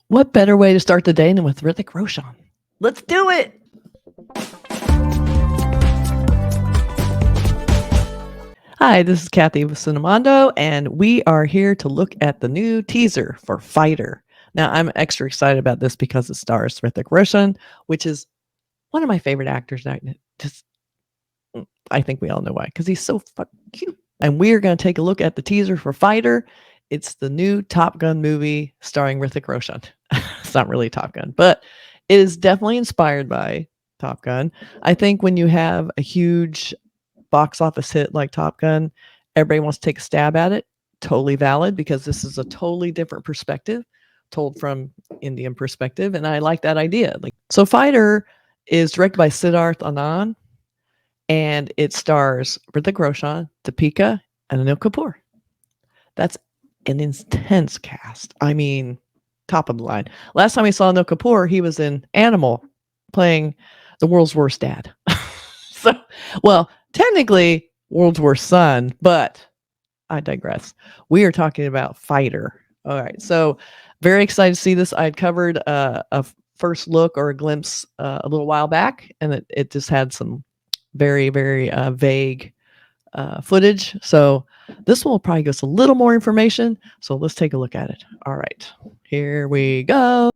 What better way to start the day than with Hrithik Roshan? Let's do it! Hi, this is Kathy with Cinemondo, and we are here to look at the new teaser for Fighter. Now, I'm extra excited about this because it stars Hrithik Roshan, which is one of my favorite actors. I think we all know why, because he's so fucking cute. And we are going to take a look at the teaser for Fighter. It's the new Top Gun movie starring Hrithik Roshan. It's not really Top Gun, but it is definitely inspired by Top Gun. I think when you have a huge box office hit like Top Gun, everybody wants to take a stab at it. Totally valid, because this is a totally different perspective, told from Indian perspective, and I like that idea. So Fighter is directed by Siddharth Anand, and it stars Hrithik Roshan, Deepika, and Anil Kapoor. That's an intense cast. I mean, top of the line. Last time we saw Anil Kapoor, he was in Animal playing the world's worst dad. So, well, technically world's worst son, but I digress. We are talking about Fighter. All right. So very excited to see this. I had covered a first look or a glimpse a little while back, and it just had some very, very vague footage. So this one will probably give us a little more information. So let's take a look at it. All right, here we go.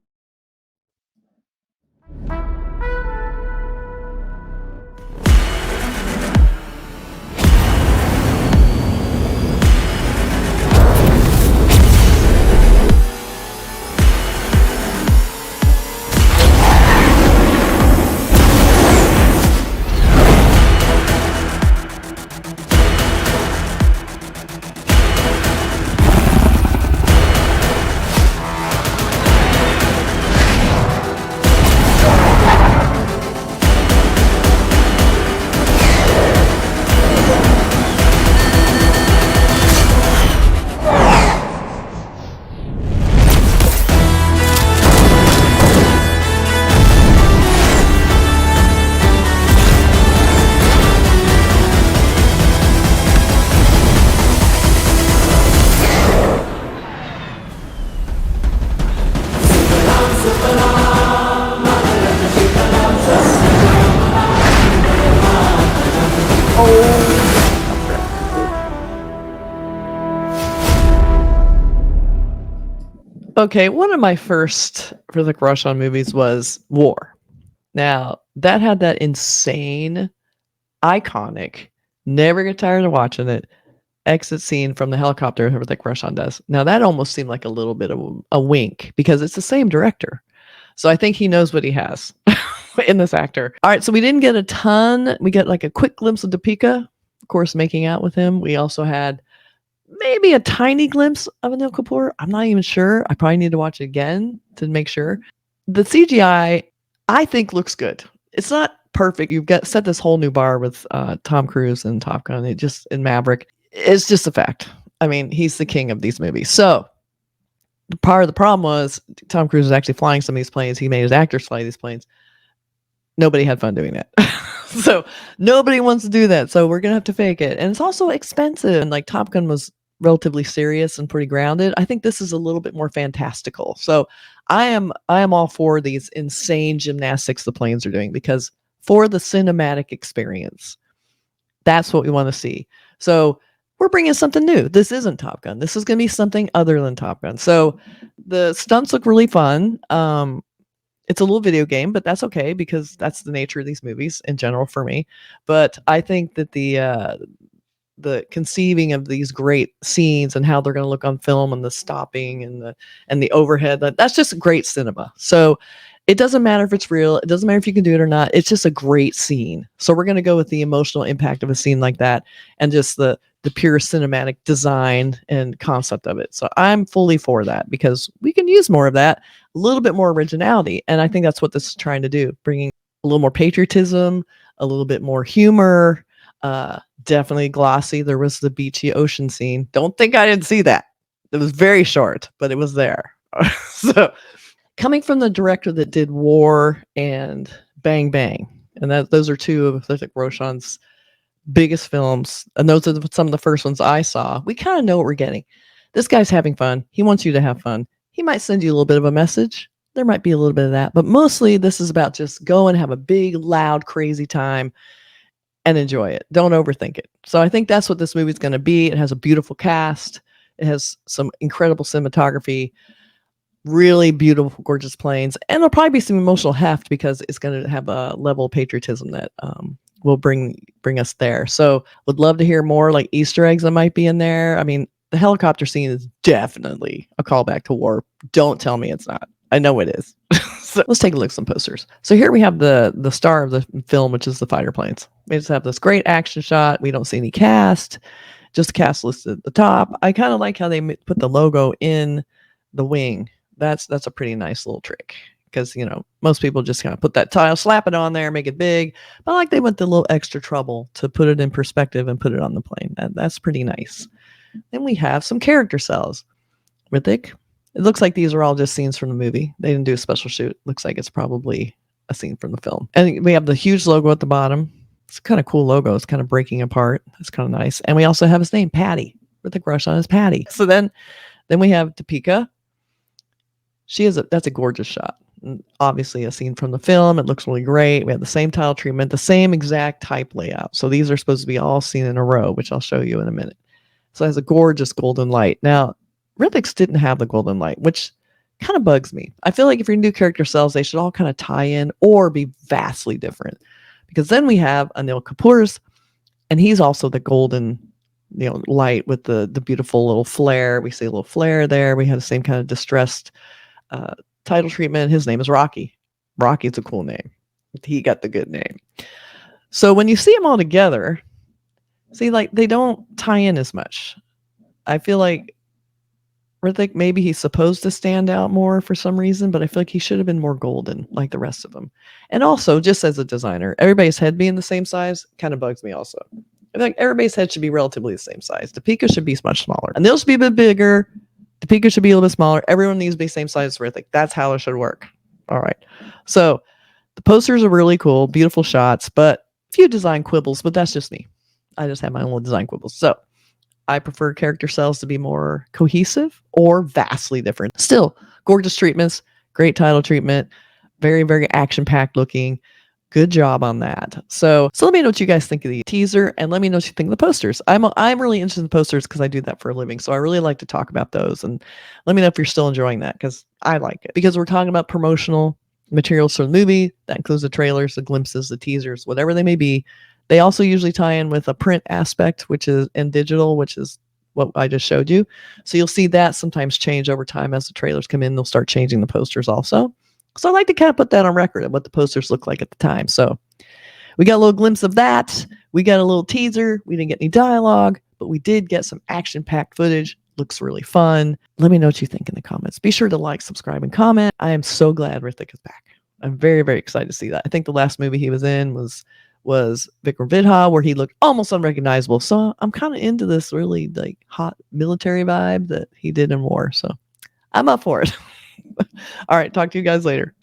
Okay, one of my first Hrithik Roshan movies was War. Now, that had that insane, iconic, never get tired of watching it, exit scene from the helicopter Hrithik Roshan does. Now, that almost seemed like a little bit of a wink, because it's the same director. So I think he knows what he has in this actor. All right, so we didn't get a ton. We got like a quick glimpse of Deepika, of course, making out with him. We also had maybe a tiny glimpse of Anil Kapoor. I'm not even sure. I probably need to watch it again to make sure. The CGI, I think, looks good. It's not perfect. You've got set this whole new bar with Tom Cruise and Top Gun. In Maverick. It's just a fact. I mean, he's the king of these movies. So part of the problem was Tom Cruise was actually flying some of these planes. He made his actors fly these planes. Nobody had fun doing that. So nobody wants to do that. So we're going to have to fake it. And it's also expensive. And like Top Gun was relatively serious and pretty grounded. I think this is a little bit more fantastical. So I am all for these insane gymnastics the planes are doing, because for the cinematic experience, that's what we want to see. So we're bringing something new. This isn't Top Gun. This is going to be something other than Top Gun. So the stunts look really fun. It's a little video game, but that's okay, because that's the nature of these movies in general for me. But I think that the conceiving of these great scenes and how they're going to look on film, and the stopping and the overhead, that's just great cinema. So it doesn't matter if it's real. It doesn't matter if you can do it or not. It's just a great scene. So we're going to go with the emotional impact of a scene like that, and just the pure cinematic design and concept of it. So I'm fully for that, because we can use more of that, a little bit more originality. And I think that's what this is trying to do, bringing a little more patriotism, a little bit more humor, definitely glossy. There was the beachy ocean scene. Don't think I didn't see that. It was very short, but it was there. So coming from the director that did War and Bang Bang, and those are two of Hrithik Roshan's biggest films, and those are some of the first ones I saw, we kind of know what we're getting. This guy's having fun. He wants you to have fun. he might send you a little bit of a message. There might be a little bit of that, but mostly this is about just go and have a big, loud, crazy time and enjoy it. Don't overthink it. So I think that's what this movie's going to be. It has a beautiful cast. It has some incredible cinematography, really beautiful, gorgeous planes, and there'll probably be some emotional heft because it's going to have a level of patriotism that will bring us there. So would love to hear more like Easter eggs that might be in there. I mean, the helicopter scene is definitely a callback to war. Don't tell me it's not. I know it is. So let's take a look at some posters. So here we have the star of the film, which is the fighter planes. We just have this great action shot. We don't see any cast, just the cast listed at the top. I kind of like how they put the logo in the wing. That's a pretty nice little trick because, you know, most people just kind of put that tile, slap it on there, make it big. But I like they went the little extra trouble to put it in perspective and put it on the plane. That's pretty nice. Then we have some character cells. Hrithik, it looks like these are all just scenes from the movie. They didn't do a special shoot. Looks like it's probably a scene from the film. And we have the huge logo at the bottom. It's kind of cool logo. It's kind of breaking apart. It's kind of nice. And we also have his name, Patty. Hrithik Roshan is Patty. So then we have Deepika. That's a gorgeous shot. Obviously a scene from the film. It looks really great. We have the same tile treatment, the same exact type layout. So these are supposed to be all seen in a row, which I'll show you in a minute. So it has a gorgeous golden light. Now, Hrithik's didn't have the golden light, which kind of bugs me. I feel like if you're new character cells, they should all kind of tie in or be vastly different. Because then we have Anil Kapoor's, and he's also the golden, you know, light with the beautiful little flare. We see a little flare there. We have the same kind of distressed title treatment. His name is Rocky. Rocky's a cool name. He got the good name. So when you see them all together, see, like, they don't tie in as much. I feel like Hrithik, maybe he's supposed to stand out more for some reason, but I feel like he should have been more golden like the rest of them. And also, just as a designer, everybody's head being the same size kind of bugs me also. I feel like everybody's head should be relatively the same size. Deepika should be much smaller. And they'll should be a bit bigger. Deepika should be a little bit smaller. Everyone needs to be the same size as Hrithik. That's how it should work. All right. So the posters are really cool, beautiful shots, but a few design quibbles, but that's just me. I just have my own little design quibbles. So I prefer character cells to be more cohesive or vastly different. Still, gorgeous treatments, great title treatment, very, very action-packed looking. Good job on that. So let me know what you guys think of the teaser, and let me know what you think of the posters. I'm really interested in posters because I do that for a living, so I really like to talk about those. And let me know if you're still enjoying that because I like it. Because we're talking about promotional materials for the movie. That includes the trailers, the glimpses, the teasers, whatever they may be. They also usually tie in with a print aspect, which is in digital, which is what I just showed you. So you'll see that sometimes change over time as the trailers come in. They'll start changing the posters also. So I like to kind of put that on record of what the posters look like at the time. So we got a little glimpse of that. We got a little teaser. We didn't get any dialogue, but we did get some action-packed footage. Looks really fun. Let me know what you think in the comments. Be sure to like, subscribe, and comment. I am so glad Hrithik is back. I'm very, very excited to see that. I think the last movie he was in was Vikram Vidha, where he looked almost unrecognizable. So I'm kind of into this really like hot military vibe that he did in war. So I'm up for it. All right, talk to you guys later.